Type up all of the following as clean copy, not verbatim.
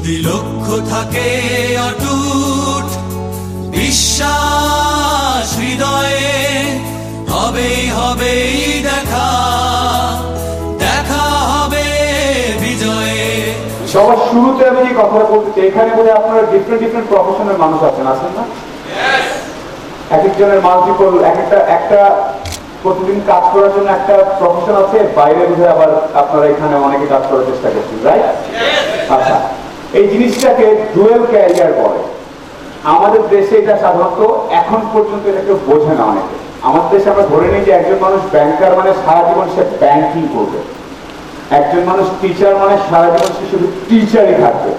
যদি লক্ষ্য থাকে অটুট বিশ্বাস হৃদয়ে, হবেই হবেই দেখা, দেখা হবে বিজয়ে। সবার শুরুতে আমি যে কথাটা বলতে চাই, এখানে বলে আপনারা ডিফারেন্ট প্রফেশনের মানুষ আছেন না? এক একজনের মাল্টিপল, একটা প্রতিদিন কাজ করার জন্য একটা প্রফেশন আছে, বাইরে বুঝে আবার আপনারা এখানে অনেকে কাজ করার চেষ্টা করছেন, রাইট? আচ্ছা, এই জিনিসটাকে ডুয়েল ক্যারিয়ার বলে। আমাদের দেশে এটা সাধারণত এখন পর্যন্ত এটা কেউ বোঝে না অনেকে। আমাদের দেশে আমরা ধরে নিই যে একজন মানুষ ব্যাংকার মানে সারা জীবন সে ব্যাংকিং করবে, একজন মানুষ টিচার মানে সারা জীবন সে শুধু টিচারই থাকবে।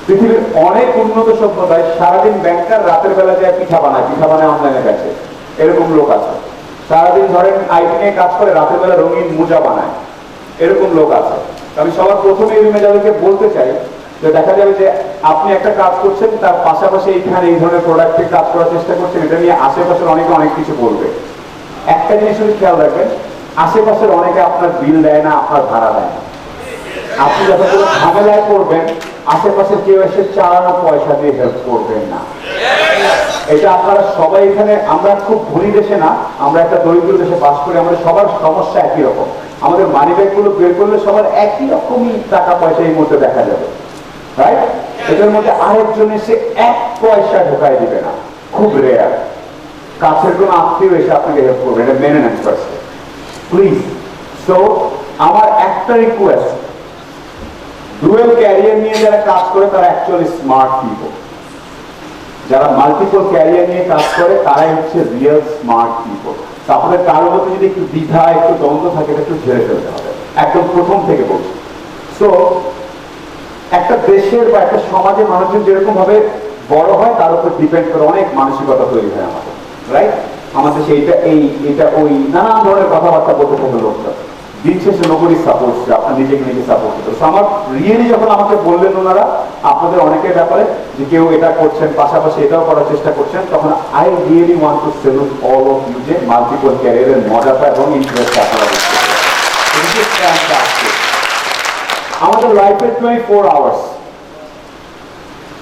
পৃথিবীর অনেক উন্নত সভ্যতায় সারাদিন ব্যাংকার রাতের বেলা যায় পিঠা বানায় অনলাইনে বেচে, এরকম লোক আছে। সারাদিন ধরেন আইটি নিয়ে কাজ করে, রাতের বেলা রঙিন মোজা বানায়, এরকম লোক আছে। আমি সবার প্রথমে এই রুমে যাদেরকে বলতে চাই যে দেখা যাবে যে আপনি একটা কাজ করছেন, তার পাশাপাশি এইখানে এই ধরনের প্রোডাক্টের কাজ করার চেষ্টা করছেন, এটা নিয়ে আশেপাশের অনেকে অনেক কিছু বলবে। একটা জিনিস শুধু খেয়াল রাখবেন, আশেপাশের অনেকে আপনার বিল দেয় না, আপনার ভাড়া দেয় না। আপনি যখন কোনো ঝামেলায় পড়বেন, আশেপাশের কেউ এসে চালানো পয়সা দিয়ে হেল্প করবেন না। এটা আপনারা সবাই এখানে, আমরা খুব ধনী দেশে না, আমরা একটা দরিদ্র দেশে বাস করি, আমাদের সবার সমস্যা একই রকম। আমাদের মানি ব্যাগ গুলো বের করলে সবার একই রকমই টাকা পয়সা এই মধ্যে দেখা যাবে, রাইট? এদের মধ্যে আরেকজন এসে এক পয়সা ঢোকায় দিবে না, খুব রেয়ার। কাছের কোনো আত্মীয় এসে আপনাকে হেল্প করবে, এটা মেনে নেন ফার্স্ট প্লিজ। সো আমার একটা রিকোয়েস্ট, ডুয়েল ক্যারিয়ার নিয়ে যারা কাজ করে তারা অ্যাকচুয়ালি স্মার্ট পিপল। যারা মাল্টিপল ক্যারিয়ার নিয়ে কাজ করে তারাই হচ্ছে রিয়েল স্মার্ট পিপল। তারপরে কারোর মধ্যে যদি একটু দ্বিধা, একটু দ্বন্দ্ব থাকে, একটু ঝেড়ে ফেলতে হবে, একদম প্রথম থেকে বলছি। সো একটা দেশের বা একটা সমাজের মানুষজন যেরকম ভাবে বড় হয় তার উপর ডিপেন্ড করে অনেক মানসিকতা তৈরি হয় আমাদের, রাইট? আমাদের এইটা ওই নানান ধরনের কথাবার্তা বলতে থাকে লোকটা। দিন শেষে নকরি সাপোর্ট, আপনার নিজেকে নিজে সাপোর্ট করতে। আমার রিয়েলি যখন আমাকে বললেন ওনারা আপনাদের অনেকের ব্যাপারে যে কেউ এটা করছেন, পাশাপাশি এটাও করার চেষ্টা করছেন, তখন I really want to salute all of you যে মাল্টিপল ক্যারিয়ারের মজাটা এবং ইন্টারেস্ট আপনারা বুঝতে পারেন। আমাদের লাইফের 24 আওয়ার্স,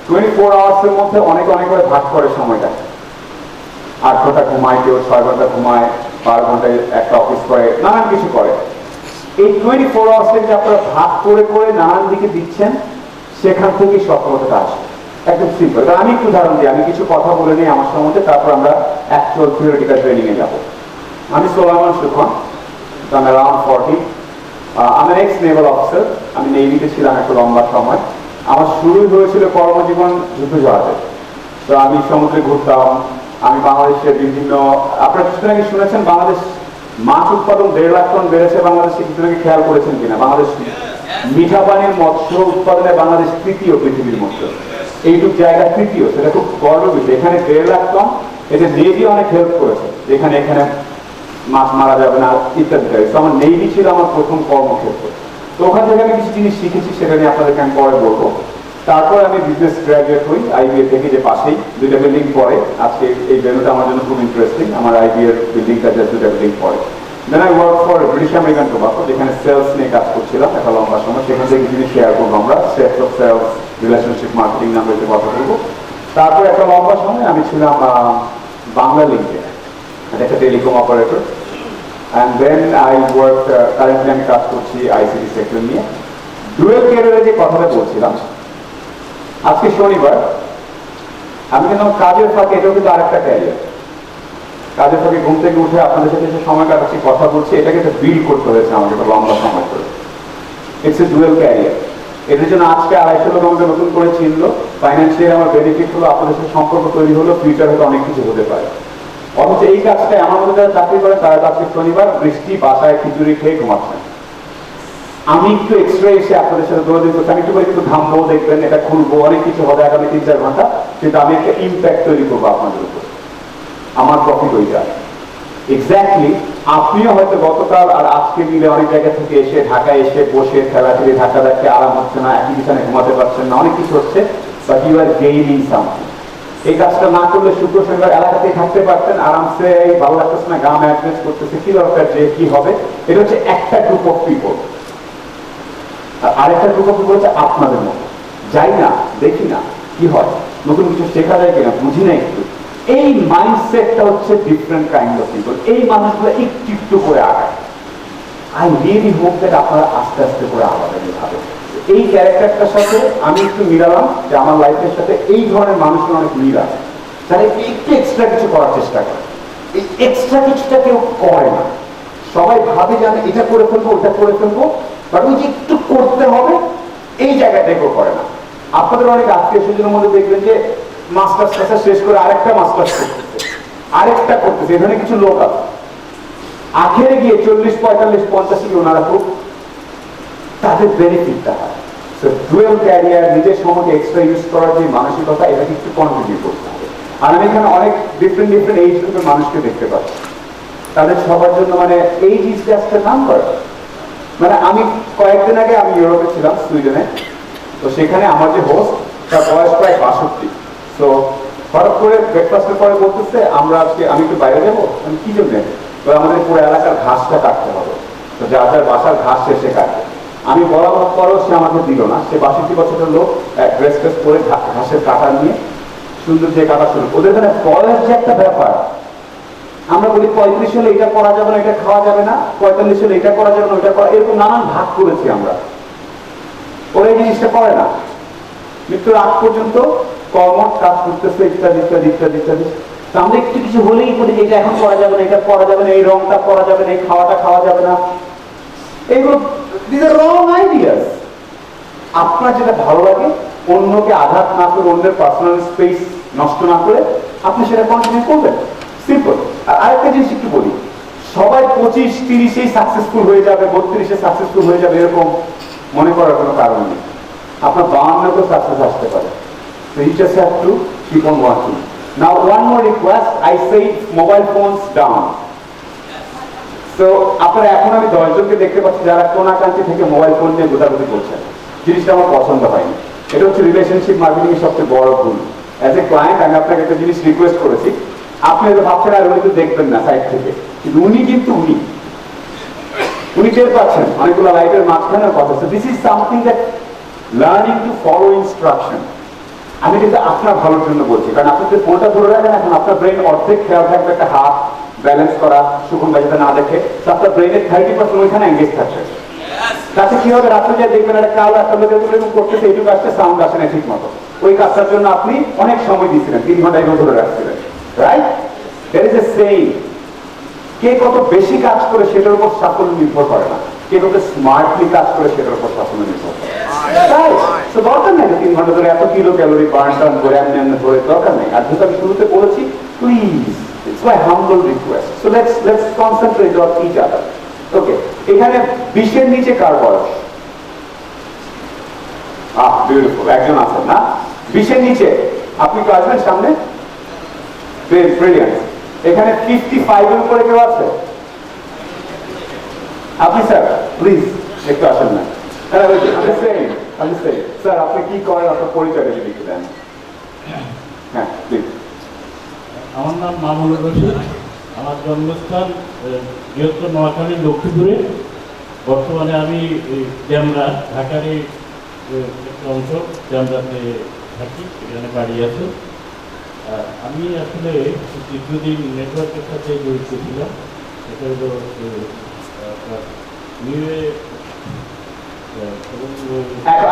24 আওয়ার্সের মধ্যে অনেক করে ভাগ করে সময়টা। 8 ঘন্টা ঘুমায়, কেউ 6 ঘন্টা ঘুমায়, 12 ঘন্টায় একটা অফিস করে, নানান কিছু করে। এই 24 আওয়ার্সকে আপনারা ভাগ করে নানান দিকে দিচ্ছেন, সেখান থেকেই সফলতা আসে। একদম সিম্পল। আমি একটু উদাহরণ দিই, আমি কিছু কথা বলে নিই আমার সম্বন্ধে, তারপর আমরা অ্যাকচুয়াল থিওরিটিক্যাল ট্রেনিং এ যাব। আমি সোলাইমান সুখন, আমি অ্যারাউন্ড 40। আমি এক্স নেভাল অফিসার, আমি নেভিতে ছিলাম একটা লম্বা সময়। আমার শুরুই হয়েছিল কর্মজীবন যুদ্ধ জাহাজে। তো আমি সমুদ্রে ঘুরতাম। আমি বাংলাদেশের বিভিন্ন, আপনারা কিছুদিন আগে শুনেছেন বাংলাদেশ মাছ উৎপাদন 1.5 লাখ টন বেড়েছে বাংলাদেশে, কিছুদিন আগে খেয়াল করেছেন কিনা? বাংলাদেশ মিঠা পানির মৎস্য উৎপাদনে বাংলাদেশ তৃতীয় পৃথিবীর মধ্যে, এইটুক জায়গা তৃতীয়, সেটা খুব গর্ব বিষয়। এখানে 1.5 লাখ টন, এতে নেভি অনেক হেল্প করেছে, এখানে মাছ মারা যাবে না ইত্যাদি। তো আমার নেভি ছিল আমার প্রথম কর্মক্ষেত্র। তো ওখান থেকে আমি কিছু জিনিস শিখেছি, সেটা নিয়ে আপনাদেরকে আমি পরে বলবো। তারপর আমি বিজনেস গ্রাজুয়েট হই আইবিএ থেকে, যে পাশেই 2টা বিল্ডিং পরে। আজকে এই ভেন্যুটা আমার জন্য খুব ইন্টারেস্টিং, আমার আইবিএর বিল্ডিংটা জাস্ট 2টা বিল্ডিং পরে। Then I work for British American Tobacco, যেখানে সেলস নিয়ে কাজ করছিলাম একটা লম্বা সময়। সেখান থেকে জিনিস শেয়ার করবো আমরা, sales of sales, relationship marketing নামে যে কথা বলবো। তারপর একটা লম্বা সময় আমি ছিলাম বাংলা লিঙ্কে, একটা telecom operator. And then I work, currently আমি কাজ করছি আইসিটি সেক্টর নিয়ে। ডুয়েল ক্যারিয়ারে যে কথাটা বলছিলাম, আজকে শনিবার, আমি কিন্তু কাজের ফাঁকে, এটাও কিন্তু আরেকটা ক্যারিয়ার। কাজের ফাঁকে ঘুম থেকে উঠে আপনাদের সাথে এসে সময় কাটাচ্ছি, কথা বলছি, এটাকে একটা বিল্ড করতে হয়েছে আমাকে একটা লম্বা সময় করে। It's a dual career. এটার জন্য আজকে 250 লোক আমাকে নতুন করে চিনলো, ফাইন্যান্সিয়ালি আমার বেনিফিট হলো, আপনাদের সাথে সম্পর্ক তৈরি হলো, ফিউচার হয়তো অনেক কিছু হতে পারে। অথচ এই কাজটাই আমার মধ্যে যারা চাকরি করেন তারা আজকে শনিবার বৃষ্টি, বাসায় খিচুড়ি খেয়ে ঘুমাচ্ছেন। আমি একটু এক্সট্রা এসে আপনাদের সাথে দৌড়াদৌড়ি করছি, আমি একটু করে কিন্তু ঘামবো, দেখবেন, এটা খুলবো, অনেক কিছু হবে আগামী 3-4 ঘন্টা, কিন্তু আমি একটা ইম্প্যাক্ট তৈরি করবো আপনাদের উপর। আমার প্রফিট ওইটা এক্স্যাক্টলি। আপনিও হয়তো গতকাল আর আজকে মিলে অনেক জায়গা থেকে এসে ঢাকায় এসে বসে ঠেলাঠেলি, ধাক্কা ধাক্কি, আরাম হচ্ছে না, একই বিছানায় ঘুমাতে পারছেন না, অনেক কিছু হচ্ছে, but you are gaining something. এই কাজটা না করলে শুক্র শনিবার এলাকাতেই থাকতে পারতেন আরামসে, ভালো লাগতেছে না, গা ম্যানেজ করতেছে, কি দরকার, যে কি হবে। এটা হচ্ছে একটা গ্রুপ অফ পিপল। আর আরেকটা গ্রুপ অফ পিপল হচ্ছে আপনাদের মতো, যাই না, দেখি না কি হয়, নতুন কিছু শেখা যায় কিনা বুঝি না একটু। এই মাইন্ডসেটটা হচ্ছে ডিফারেন্ট কাইন্ড অফ পিপল। এই মানুষগুলো একটু একটু করে আগায়। আই রিয়েলি হোপ দ্যাট আপনারা আস্তে আস্তে করে আগাবেন এভাবে। এই ক্যারেক্টারটার সাথে আমি একটু মিলালাম যে আমার লাইফের সাথে এই ধরনের মানুষের অনেক মিল আছে, যারা একটু এক্সট্রা কিছু করার চেষ্টা করে। এই এক্সট্রা কিছুটা কেউ করে না, সবাই ভাবে যে আমি এটা করে ফেলবো, ওটা করে ফেলবো, বাট ওই যে একটু করতে হবে এই জায়গাটা কেউ করে না। আপনাদের অনেক আত্মীয় স্বজনের মধ্যে দেখবেন যে মাস্টার্স ক্লাস শেষ করে আরেকটা মাস্টার্স করতেছে, আরেকটা করতেছে, এখানে কিছু লোক আছে আখেরে গিয়ে 40, 45, 50 কি ওনারা খুব তাদের বেনিফিটটা হয়। সো ডুয়েল ক্যারিয়ার, নিজের সময়কে এক্সট্রা ইউজ করার যে মানসিকতা, এটাকে একটু কন্টিনিউ করতে হবে। আর আমি এখানে অনেক ডিফারেন্ট এইজ গ্রুপের মানুষকে দেখতে পাচ্ছি। তাদের সবার জন্য মানে age is just a number. মানে আমি কয়েকদিন আগে আমি ইউরোপে ছিলাম, সুইডেনে। তো সেখানে আমার যে হোস্ট, তার বয়স প্রায় 62। তো হঠাৎ করে ব্রেকফাস্টের পরে বলতেছে আমরা আজকে আমি একটু বাইরে যাবো। আমি কি জন্য? আমাদের পুরো এলাকার ঘাসটা কাটতে হবে, তো যার যার বাসার ঘাস শেষে কাটবে। আমি বলার পরও সে আমাকে দিল না। সে 62 বছরের লোক, ড্রেস ট্রেস করে ঘাসের কাটা নিয়ে সুন্দর যে কাটা শুরু। ওদের এখানে বয়স যে একটা ব্যাপার। আমরা বলি 35 হলে এটা করা যাবে না, এটা খাওয়া যাবে না, 45 হলে এটা করা যাবে না, ওইটা করা, এরকম নানান ভাগ করেছি আমরা। ওরা এই জিনিসটা করে না, মৃত্যুর আগ পর্যন্ত কর্মঠ কাজ করতেছে, ইত্যাদি ইত্যাদি ইত্যাদি ইত্যাদি। আমরা একটু কিছু হলেই বলি এটা এখন করা যাবে না, এটা করা যাবে না, এই রংটা করা যাবে না, এই খাওয়াটা খাওয়া যাবে না। এইগুলো দিস আর রং আইডিয়াস। আপনার যেটা ভালো লাগে, অন্যকে আঘাত না করে, অন্যের পার্সোনাল স্পেস নষ্ট না করে আপনি সেটা কন্টিনিউ করবেন। সিম্পল। আর আরেকটা জিনিস একটু বলি, সবাই 25, 30-এই সাকসেসফুল হয়ে যাবে, 32-এ সাকসেসফুল হয়ে যাবে এরকম মনে করার কোনো কারণ নেই। আপনার 52-এও সাকসেস আসতে পারে। So you just have to keep on working. Now one more request, I say mobile phones down. So আপনারা এখন আমি 10 জনকে দেখতে পাচ্ছি যারা কোনাকাঞ্চি থেকে মোবাইল ফোন নিয়ে গোদাগুদি করছেন। জিনিসটা আমার পছন্দ হয়নি। এটা হচ্ছে রিলেশনশিপ মার্কেটিং এর সবচেয়ে বড় ভুল। অ্যাজ এ ক্লায়েন্ট আমি আপনাকে একটা জিনিস রিকোয়েস্ট করেছি, আপনি হয়তো ভাবছেন আর উনি তো দেখবেন না সাইড থেকে, কিন্তু উনি টের পাচ্ছেন অনেকগুলো লাইফের মাঝখানের কথা। So this is something that learning to follow instruction. আমি কিন্তু আপনার ভালোর জন্য বলছি, কারণ আপনি যদি ফোনটা ধরে রাখেন, এখন আপনার ব্রেন অর্ধেক খেয়াল থাকবে একটা হাত ব্যালেন্স করা, সুকুন বাজাতে না দেখে, তো আপনার ব্রেনের 30% ওইখানে এঙ্গেজ থাকছে। তাতে কি হবে, রাত্রে যা দেখবেন একটা কাল একটা লোকের করতেছে, এইটুকু আসতে সাউন্ড আসে না ঠিক মতো। ওই কাজটার জন্য আপনি অনেক সময় দিয়েছিলেন, 3 ঘন্টা এগুলো ধরে রাখছিলেন, right? That is a saying. কে কত বেশি কাজ করে সেটার উপর সাফল্য নির্ভর করে না, কে কত স্মার্টলি কাজ করে সেটার উপর সাফল্য নির্ভর করে। দরকার নেই 3 ঘন্টা ধরে এত কিলো ক্যালোরি বার্ন ডাউন করে এমনি ধরে, দরকার নেই। আর যেহেতু আমি শুরুতে বলেছি, please, it's my humble request. So let's concentrate on each other. Okay, এখানে 20-এর নিচে কার বয়স? বিউটিফুল, একজন আছেন না? 20-এর নিচে আপনি তো আসবেন সামনে। ব্রিলিয়ান্ট। এখানে 55-এর উপরে কেউ আছে? আপনি স্যার প্লিজ একটু আসেন না। স্যার আপনি কি করেন, আপনার পরিচয়টা যদি একটু দেন। হ্যাঁ প্লিজ। আমার নাম মামুনুর রশিদ। আমার জন্মস্থান বৃহত্তর নোয়াখালী লক্ষ্মীপুরে। বর্তমানে আমি ড্যামরা, ঢাকার একটা অংশ ড্যামরাতে থাকি, এখানে বাড়ি আছে। আমি আসলে দীর্ঘদিন নেটওয়ার্কের সাথে জড়িত ছিলাম। এটা হলো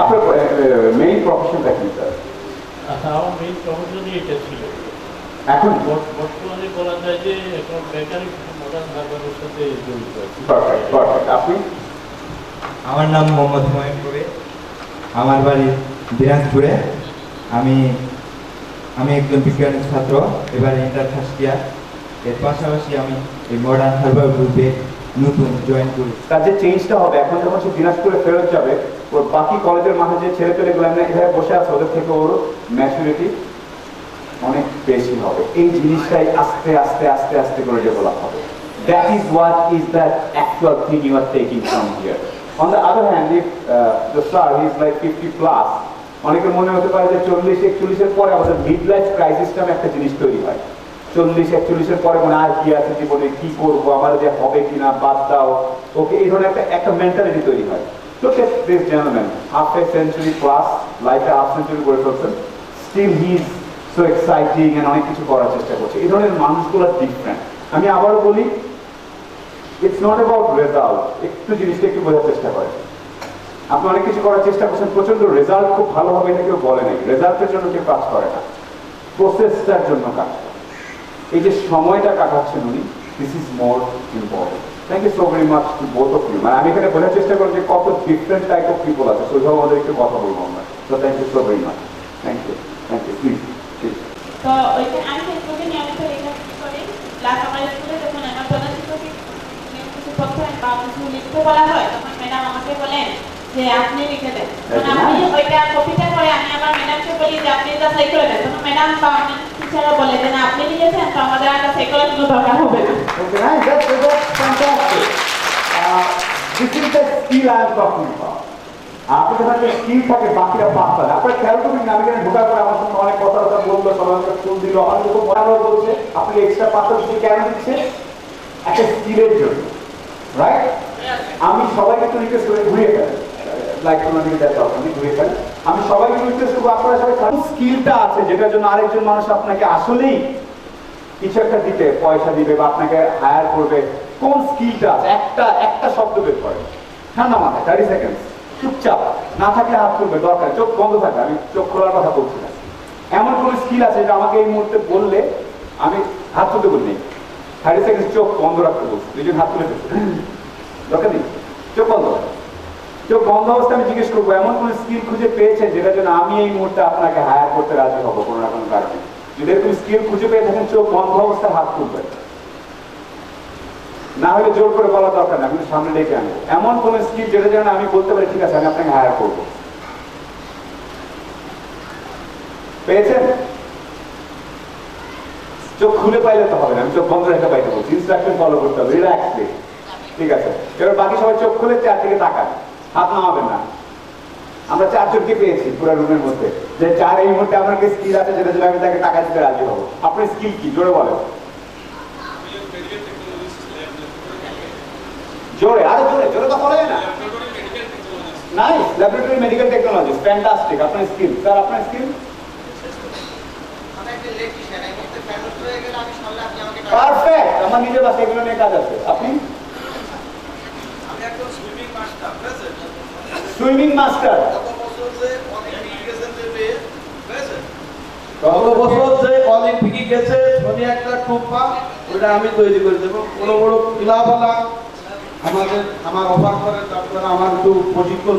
আপনার মেইন প্রফেশনটা কি স্যার? আচ্ছা, আমার মেইন প্রফেশনই এটা ছিল। এখন বর্তমানে বলা যায় যে এখন বেকারি মডার্ন হারবারের সাথে জড়িত আছি। আপনি? আমার নাম মোহাম্মদ হুমায়ুন কবির। আমার বাড়ি দিনাজপুরে। আমি একজন বিজ্ঞানের ছাত্র, এবারে ইন্টার ফার্স্ট ইয়ার। এর পাশাপাশি আমি এই মডার্ন হারবার গ্রুপে নতুন জয়েন করি। তার যে চেঞ্জটা হবে, এখন যখন সে দিনাজপুরে ফেরত যাবে, ওর বাকি কলেজের মাঠে যে ছেলে পেলেগুলো এখানে বসে আছে, ওদের থেকে ওর ম্যাচুরিটি অনেক বেশি হবে। এই জিনিসটাই আস্তে আস্তে আস্তে আস্তে করে ডেভেলপ হবে। That is what is that actual thing you are taking from here. On the other hand, if the star is like 50 plus, অনেকের মনে হতে পারে যে 40-41-এর পরে আমাদের মিড লাইফ ক্রাইসিস নামে একটা জিনিস তৈরি হয়। 40-41-এর পরে মনে আর কি আছে জীবনে, কি করবো, আমার যে হবে কিনা, বাদ দাও, ওকে, এই ধরনের একটা মেন্টালিটি তৈরি হয়। Look at this gentleman, half a century plus, life a half century করে ফেলছেন, still he is so exciting and অনেক কিছু করার চেষ্টা করছে। এই ধরনের মানুষগুলো ডিফারেন্ট। আমি আবারও বলি, ইটস নট অ্যাবাউট রেজাল্ট। একটু জিনিসটা একটু বোঝার চেষ্টা করেন। আপনি অনেক কিছু করার চেষ্টা করছেন, প্রচন্ড রেজাল্ট খুব ভালো হবে এটা কেউ বলে নাই। রেজাল্টের জন্য কেউ কাজ করে না, প্রসেসটার জন্য কাজ করে। এই যে সময়টা কাটাচ্ছেন উনি, this is more important. Thank you so very much to both of you. মানে আমি এখানে বোঝার চেষ্টা করি যে কত ডিফারেন্ট টাইপ অফ পিপল আছে, সেইভাবে আমাদের একটু কথা বলবো আমরা। তো thank you so very much. Thank you, please please. তো ওইখানে আমি ফেসবুকে নিয়মিত লেখালেখি করি, প্লাস আমার স্কুলে যখন আমার প্রধান শিক্ষক কিছু পড়তেন বা কিছু লিখতে বলা হয়, তখন ম্যাডাম আমাকে বলেন যে আপনি লিখে দেন। তখন আমি ওইটা কপিটা করে আমি আমার ম্যাডামকে বলি যে আপনি এটা সই করে দেন। তখন ম্যাডাম বা আমি টিচাররা বলে যে না আপনি লিখেছেন, তো আমাদের আর সই করার কোনো দরকার হবে না। Okay, nice. That's fantastic. This is the skill I am talking about. আপনাদের কাছে স্কিল থাকে, বাকিরা পাস পারে। আপনারা খেয়াল করবেন না, আমি এখানে ঢোকার পরে আমার সঙ্গে অনেক কথা বললো, সবাইকে ফুল দিল, আমার খুব মনে বলছে আপনি এক্সট্রা পাথর দিচ্ছে কেন দিচ্ছে? একটা স্কিলের জন্য, রাইট? আমি সবাইকে একটু রিকোয়েস্ট করে ঘুরিয়ে ফেলেন, লাইক কোনো দিকে দেখা আপনি ঘুরিয়ে ফেলেন। আমি সবাইকে রিকোয়েস্ট করবো আপনারা সবাই স্কিলটা আছে যেটার জন্য আরেকজন মানুষ আপনাকে আসলেই কিছু একটা দিতে পয়সা দিবে বা আপনাকে হায়ার করবে। কোন স্কিলটা আছে? একটা শব্দ বের করে, ঠান্ডা মাথায় 30 সেকেন্ড, চুপচাপ, না থাকলে হাত তুলবে, দরকার চোখ বন্ধ থাকবে, আমি চোখ খোলার কথা বলছি না। এমন কোন স্কিল আছে যেটা আমাকে এই মুহূর্তে বললে আমি হাত তুলতে বলিনি, 30 সেকেন্ড চোখ বন্ধ রাখতে বলছি, দুজন হাত তুলে ফেলছে, দরকার নেই, চোখ বন্ধ। চোখ বন্ধ অবস্থায় আমি জিজ্ঞেস করবো এমন কোন স্কিল খুঁজে পেয়েছেন যেটার জন্য আমি এই মুহূর্তে আপনাকে হায়ার করতে রাজি হবো কোনো না কোনো কারণে। যদি এরকম স্কিল খুঁজে পেয়ে থাকেন, চোখ বন্ধ অবস্থায় হাত তুলবেন, না হলে জোর করে বলা দরকার না, আমি সামনে ডেকে আনবো। এমন কোন স্কিল যেটা যেন আমি বলতে পারি ঠিক আছে আমি আপনাকে হায়ার করবো। পেয়েছেন? চোখ খুলে পাইলে তো হবে না, আমি চোখ বন্ধ রেখে পাইতে বলছি, ইনস্ট্রাকশন ফলো করতে হবে, রিল্যাক্সলি। ঠিক আছে, এবার বাকি সবাই চোখ খুলে চারদিকে তাকান, হাত নামাবেন না। আমরা 4 জনকে পেয়েছি পুরো রুমের মধ্যে, যে 4 এই মুহূর্তে আমার কি স্কিল আছে যেটা জন্য আমি তাকে টাকা দিতে রাজি হবো। আপনার স্কিল কি জোরে বলেন, জোরে, আরো জোরে, জোরে কথা বলা যায় না? Nice, laboratory medical technology, fantastic. আপনার স্কিল স্যার, আপনার স্কিল? পারফেক্ট, আমার নিজের বাসায় এগুলো নিয়ে কাজ আছে। আপনি? Swimming master. গত বছর যে অলিম্পিকে গেছে ধনী একটা টুপা, ওটা আমি তৈরি করে দেবো। বড় বড় ক্লাবওয়ালা আমার অফার করে, তারপরে আমার একটু প্রশিক্ষণ